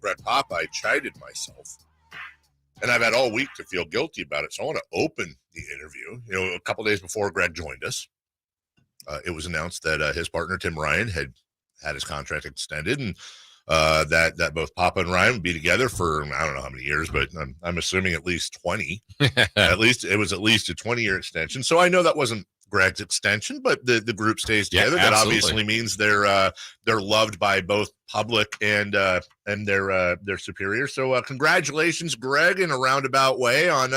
Greg Papa, I chided myself. And I've had all week to feel guilty about it. So I want to open the interview. A couple days before Greg joined us, it was announced that his partner, Tim Ryan, had his contract extended, and that both Papa and Ryan would be together for, I don't know how many years, but I'm assuming at least 20. It was at least a 20-year extension. So I know that wasn't Greg's extension, but the group stays together. Yeah, that obviously means they're loved by both public and their superiors. So congratulations, Greg, in a roundabout way on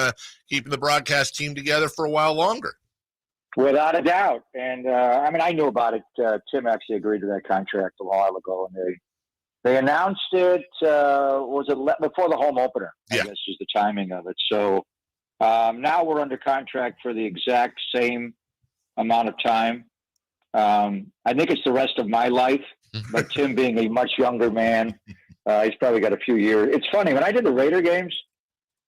keeping the broadcast team together for a while longer. Without a doubt. And I knew about it. Tim actually agreed to that contract a while ago, and they announced it. Was it before the home opener? I guess is the timing of it. So now we're under contract for the exact same amount of time. I think it's the rest of my life, but Tim being a much younger man, he's probably got a few years. It's funny, when I did the Raider games,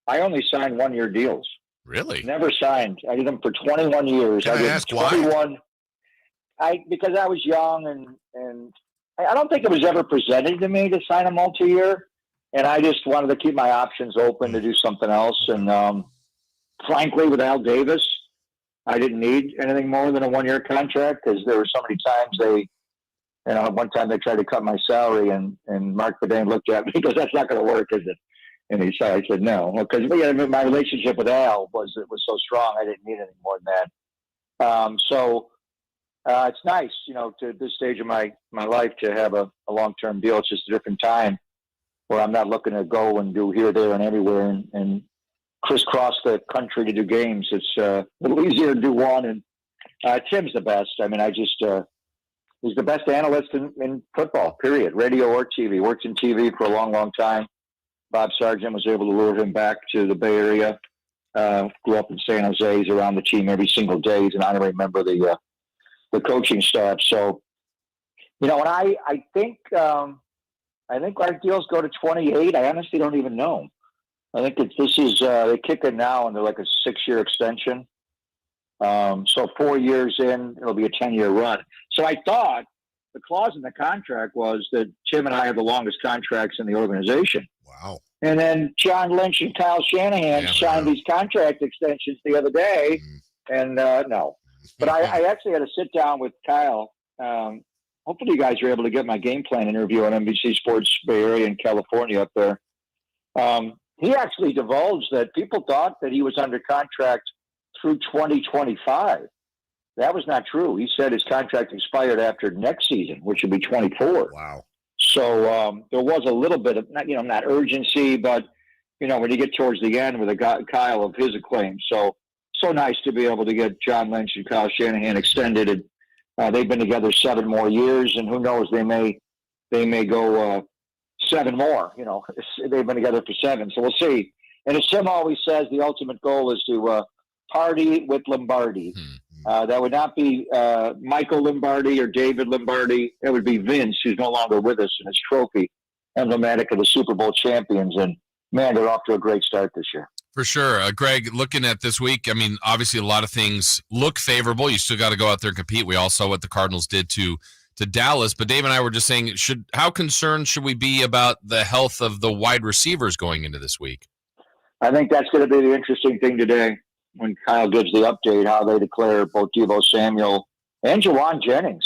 I only signed 1-year deals. Really? Never signed. I did them for 21 years. Can I ask 21, why? Because I was young, and I don't think it was ever presented to me to sign a multi-year, and I just wanted to keep my options open to do something else. And frankly, with Al Davis, I didn't need anything more than a 1-year contract, because there were so many times one time they tried to cut my salary, and Mark Bedane looked at me and goes, "That's not going to work, is it?" And I said, "No," because my relationship with Al was so strong. I didn't need anything more than that. So it's nice, to this stage of my life to have a long-term deal. It's just a different time where I'm not looking to go and do here, there, and everywhere and crisscross the country to do games. It's a little easier to do one. And Tim's the best. He's the best analyst in football, period, radio or TV. Worked in TV for a long, long time. Bob Sargent was able to lure him back to the Bay Area. Grew up in San Jose. He's around the team every single day. He's an honorary member of the coaching staff. So, and I think our deals go to 28. I honestly don't even know. I think they kick it now, and they're like a 6-year extension. So 4 years in, it'll be a 10-year run. So I thought the clause in the contract was that Tim and I have the longest contracts in the organization. Wow. And then John Lynch and Kyle Shanahan signed these contract extensions the other day. And no. But I actually had to sit down with Kyle. Hopefully you guys are able to get my game plan interview on NBC Sports Bay Area in California up there. He actually divulged that people thought that he was under contract through 2025. That was not true. He said his contract expired after next season, which would be 24. Wow. So there was a little bit of not urgency, but when you get towards the end with Kyle of his acclaim. So nice to be able to get John Lynch and Kyle Shanahan extended. And they've been together 7 more years, and who knows, they may go 7 more. They've been together for 7, so we'll see. And as Tim always says, the ultimate goal is to party with Lombardi. That would not be Michael Lombardi or David Lombardi. It would be Vince, who's no longer with us, and his trophy emblematic of the Super Bowl champions. And man, they're off to a great start this year. For sure. Greg, looking at this week, obviously a lot of things look favorable. You still got to go out there and compete. We all saw what the Cardinals did to Dallas, but Dave and I were just saying, how concerned should we be about the health of the wide receivers going into this week? I think that's going to be the interesting thing today when Kyle gives the update, how they declare both Deebo Samuel and Jawan Jennings.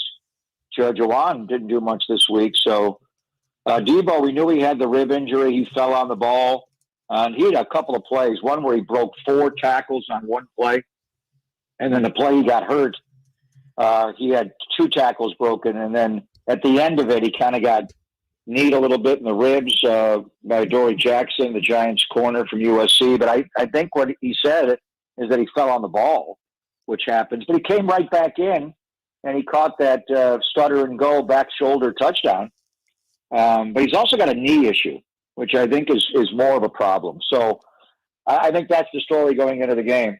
Jawan didn't do much this week. So Deebo, we knew he had the rib injury. He fell on the ball. And he had a couple of plays, one where he broke 4 tackles on one play. And then the play he got hurt, he had 2 tackles broken. And then at the end of it, he kind of got kneed a little bit in the ribs by Dory Jackson, the Giants corner from USC. But I think what he said is that he fell on the ball, which happens. But he came right back in, and he caught that stutter and go back shoulder touchdown. But he's also got a knee issue, which I think is more of a problem. So I think that's the story going into the game,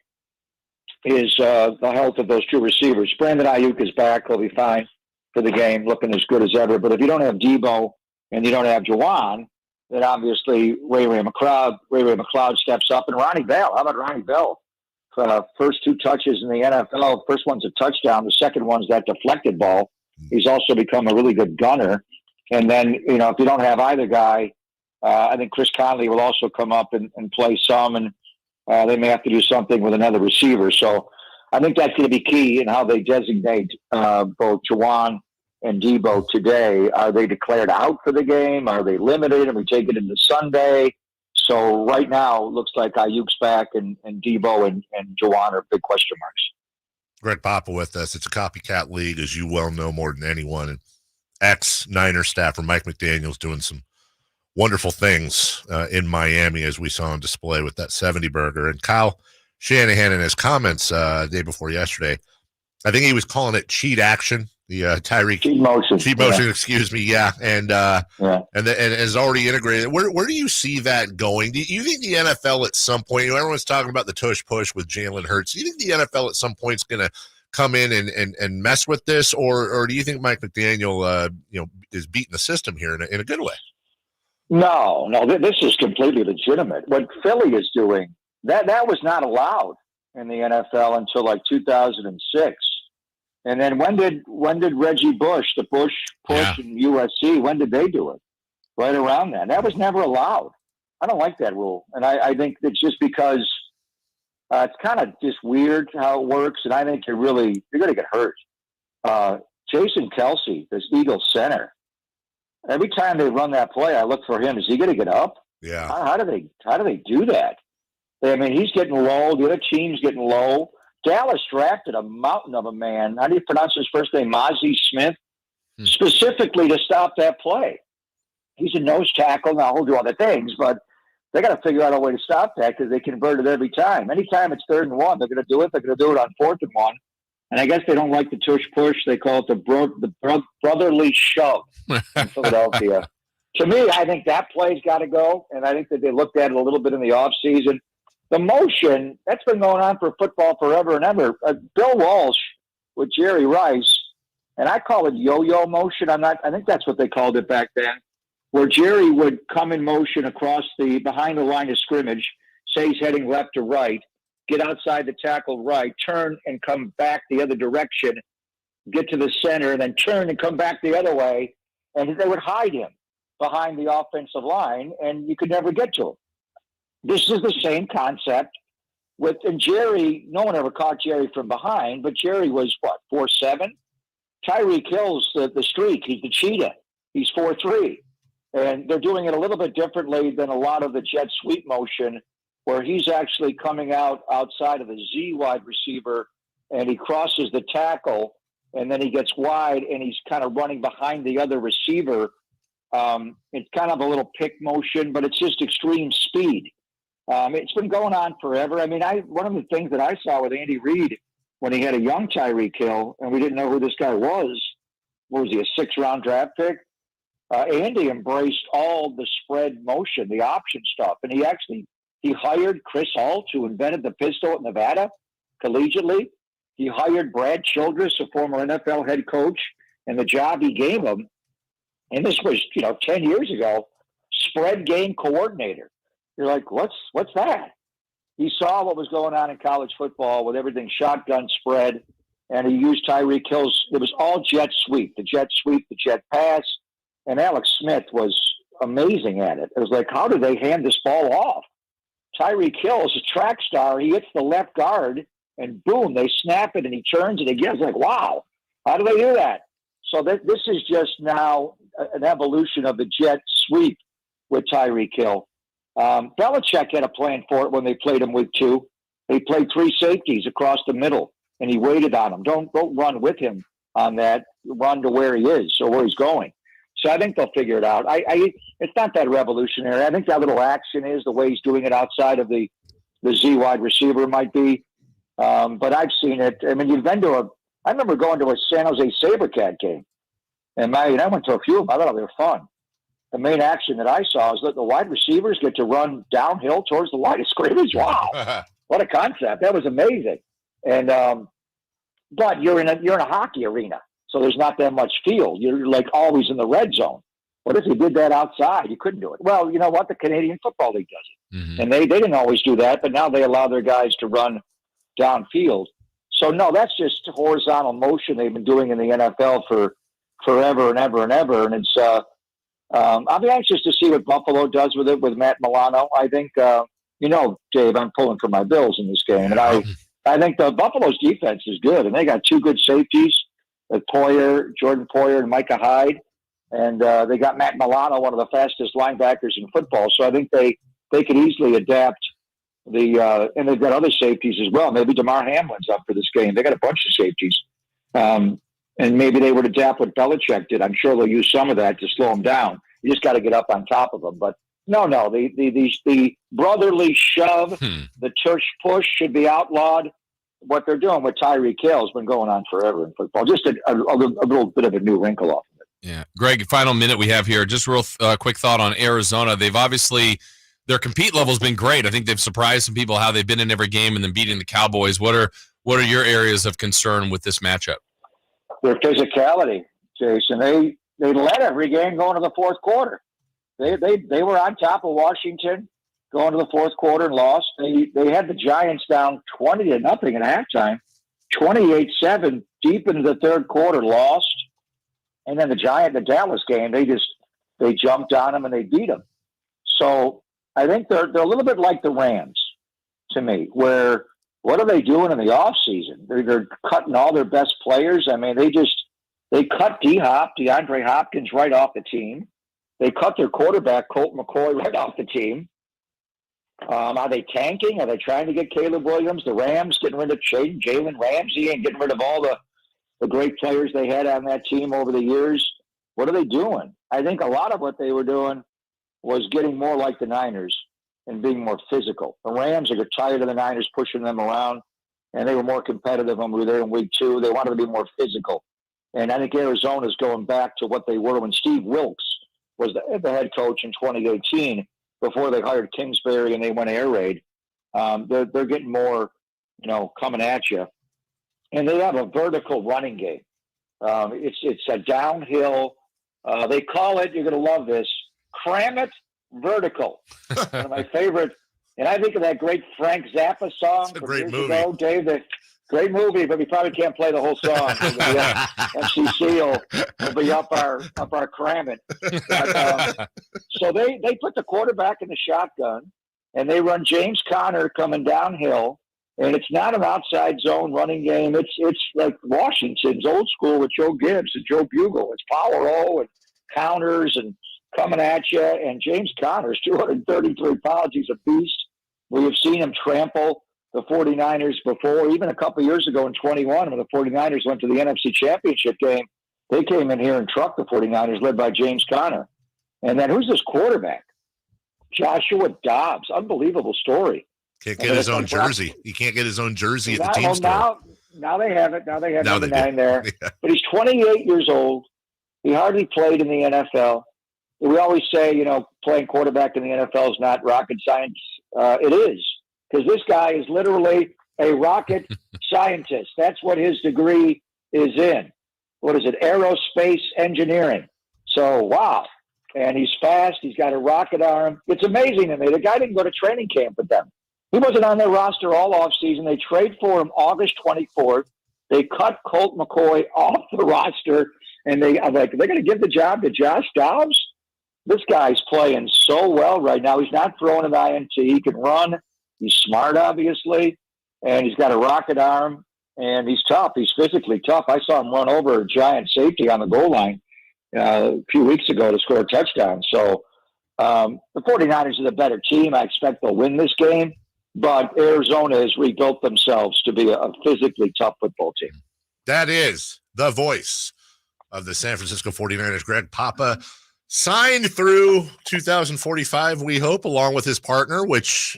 is the health of those 2 receivers. Brandon Aiyuk is back. He'll be fine for the game, looking as good as ever. But if you don't have Deebo and you don't have Jawan, then obviously Ray McLeod steps up. And Ronnie Bell, how about Ronnie Bell? First 2 touches in the NFL. First one's a touchdown. The second one's that deflected ball. He's also become a really good gunner. And then, if you don't have either guy, I think Chris Conley will also come up and play some, and they may have to do something with another receiver. So I think that's going to be key in how they designate both Juwan and Deebo today. Are they declared out for the game? Are they limited? Are we taking it into Sunday? So right now, it looks like Aiyuk's back, and Deebo and Juwan are big question marks. Greg Papa with us. It's a copycat league, as you well know more than anyone. And ex-Niner staffer Mike McDaniel's doing some wonderful things in Miami, as we saw on display with that 70 burger. And Kyle Shanahan, in his comments the day before yesterday, I think he was calling it cheat action. The Tyreek cheat motion, excuse me, yeah, and has already integrated. Where do you see that going? Do you think the NFL at some point? Everyone's talking about the tush push with Jalen Hurts. Do you think the NFL at some point is going to come in and mess with this, or do you think Mike McDaniel, is beating the system here in a good way? No, this is completely legitimate. What Philly is doing, that was not allowed in the NFL until like 2006. And then when did Reggie Bush, the Bush push in USC, when did they do it? Right around then. That was never allowed. I don't like that rule. And I think it's just because it's kind of just weird how it works. And I think you're going to get hurt. Jason Kelsey, this Eagles center, every time they run that play, I look for him. Is he going to get up? Yeah. How do they do that? I mean, he's getting low. The other team's getting low. Dallas drafted a mountain of a man. How do you pronounce his first name? Mozzie Smith, specifically to stop that play. He's a nose tackle. Now he'll do other things, but they got to figure out a way to stop that because they convert it every time. Anytime it's 3rd and 1, they're going to do it. They're going to do it on 4th and 1. And I guess they don't like the tush push. They call it the brotherly shove in Philadelphia. To me, I think that play's got to go, and I think that they looked at it a little bit in the offseason. The motion, that's been going on for football forever and ever. Bill Walsh with Jerry Rice, and I call it yo-yo motion. I think that's what they called it back then, where Jerry would come in motion across behind the line of scrimmage, say he's heading left to right, get outside the tackle right, turn and come back the other direction, get to the center, and then turn and come back the other way, and they would hide him behind the offensive line, and you could never get to him. This is the same concept and Jerry, no one ever caught Jerry from behind, but Jerry was 4'7"? Tyreek Hill's the streak. He's the cheetah. He's 4'3". And they're doing it a little bit differently than a lot of the jet sweep motion, where he's actually coming outside of the Z wide receiver and he crosses the tackle and then he gets wide and he's kind of running behind the other receiver. It's kind of a little pick motion, but it's just extreme speed. It's been going on forever. I mean, one of the things that I saw with Andy Reid when he had a young Tyreek Hill and we didn't know who this guy was he, a 6th-round draft pick? Andy embraced all the spread motion, the option stuff. And he hired Chris Holt, who invented the pistol at Nevada collegiately. He hired Brad Childress, a former NFL head coach, and the job he gave him, and this was, 10 years ago, spread game coordinator. You're like, what's that? He saw what was going on in college football with everything shotgun spread, and he used Tyreek Hill's. It was all jet sweep, the jet pass, and Alex Smith was amazing at it. It was like, how do they hand this ball off? Tyreek Hill is a track star. He hits the left guard, and boom, they snap it, and he turns it again. It's like, wow, how do they do that? So this is just now an evolution of the jet sweep with Tyreek Hill. Belichick had a plan for it when they played him week 2. They played 3 safeties across the middle, and he waited on them. Don't run with him on that. Run to where he is or where he's going. So I think they'll figure it out. It's not that revolutionary. I think that little action is the way he's doing it outside of the Z wide receiver might be. But I've seen it. I mean, I remember going to a San Jose SaberCat game, and I went to a few of them. I thought they were fun. The main action that I saw is that the wide receivers get to run downhill towards the line of scrimmage. Wow, what a concept! That was amazing. And but you're in a hockey arena, so there's not that much field. You're like always in the red zone. What if you did that outside? You couldn't do it. Well, you know what? The Canadian Football League does it, and they didn't always do that, but now they allow their guys to run downfield. So no, that's just horizontal motion they've been doing in the NFL for forever and ever and ever, and it's. I'll be anxious to see what Buffalo does with it with Matt Milano. I think, Dave, I'm pulling for my Bills in this game. And I think the Buffalo's defense is good. And they got two good safeties, with Jordan Poyer and Micah Hyde. And they got Matt Milano, one of the fastest linebackers in football. So I think they could easily adapt and they've got other safeties as well. Maybe DeMar Hamlin's up for this game. They got a bunch of safeties. And maybe they would adapt what Belichick did. I'm sure they'll use some of that to slow them down. You just got to get up on top of them. But no, the brotherly shove, the church push should be outlawed. What they're doing with Tyreek Hill has been going on forever in football. Just a little bit of a new wrinkle off of it. Yeah. Greg, final minute we have here. Just real quick thought on Arizona. They've obviously, their compete level's been great. I think they've surprised some people how they've been in every game and then beating the Cowboys. What are your areas of concern with this matchup? Their physicality, Jason. They led every game going to the fourth quarter. They were on top of Washington going to the fourth quarter and lost. They had the Giants down 20-0 at halftime, 28-7 deep into the third quarter, lost. And then the Dallas game, they jumped on them and they beat them. So I think they're a little bit like the Rams to me, where what are they doing in the offseason? They're cutting all their best players. I mean, they cut DeAndre Hopkins right off the team. They cut their quarterback, Colt McCoy, right off the team. Are they tanking? Are they trying to get Caleb Williams? The Rams getting rid of Jalen Ramsey and getting rid of all the great players they had on that team over the years. What are they doing? I think a lot of what they were doing was getting more like the Niners and being more physical. The Rams are tired of the Niners pushing them around, and they were more competitive when we were there in week 2. They wanted to be more physical. And I think Arizona's going back to what they were when Steve Wilkes was the head coach in 2018 before they hired Kingsbury and they went air raid. They're getting more, coming at you. And they have a vertical running game. It's a downhill. They call it, you're going to love this, cram it vertical. One of my favorite. And I think of that great Frank Zappa song from years ago, Dave. Great movie, but we probably can't play the whole song. FCC will be up our cram it. But, so they put the quarterback in the shotgun, and they run James Conner coming downhill. And it's not an outside zone running game. It's like Washington's old school with Joe Gibbs and Joe Bugle. It's power O and counters and coming at you. And James Conner's 233 pounds. He's a beast. We have seen him trample the 49ers before. Even a couple of years ago in 21, when the 49ers went to the NFC Championship game, they came in here and trucked the 49ers, led by James Conner. And then who's this quarterback? Joshua Dobbs. Unbelievable story. Can't get his own jersey. He can't get his own jersey at the team store. Now they have it. Now they have number 9 there. Yeah. But he's 28 years old. He hardly played in the NFL. We always say, playing quarterback in the NFL is not rocket science. It is, because this guy is literally a rocket scientist. That's what his degree is in. What is it? Aerospace engineering. So, wow. And he's fast. He's got a rocket arm. It's amazing to me. The guy didn't go to training camp with them. He wasn't on their roster all offseason. They trade for him August 24th. They cut Colt McCoy off the roster, and they're going to give the job to Josh Dobbs? This guy's playing so well right now. He's not throwing an INT. He can run. He's smart, obviously, and he's got a rocket arm, and he's tough. He's physically tough. I saw him run over a giant safety on the goal line a few weeks ago to score a touchdown. So the 49ers are the better team. I expect they'll win this game. But Arizona has rebuilt themselves to be a physically tough football team. That is the voice of the San Francisco 49ers, Greg Papa, signed through 2045, we hope, along with his partner, which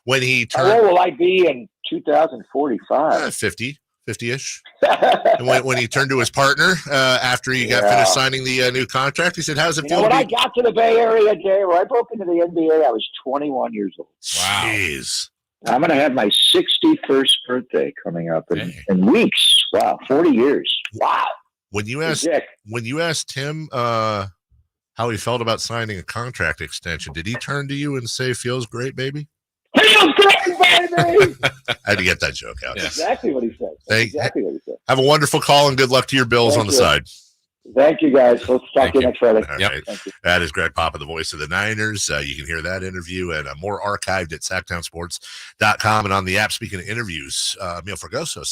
when he turned... How old will I be in 2045? 50-ish. And when he turned to his partner after he got finished signing the new contract, he said, how's it feel? When I got to the Bay Area, Dave, where I broke into the NBA, I was 21 years old. Wow. Jeez. I'm going to have my 61st birthday coming up in weeks. Wow, 40 years. Wow. When you asked him how he felt about signing a contract extension, did he turn to you and say, feels great, baby? Feels great, baby! I had to get that joke out. That's exactly what he said. Have a wonderful call and good luck to your Bills on the side. Thank you, guys. Let's talk Thank to you you. next Friday. All Yep. right. Thank you. That is Greg Papa, the voice of the Niners. You can hear that interview and more archived at SactownSports.com and on the app. Speaking of interviews, Emil Fergoso said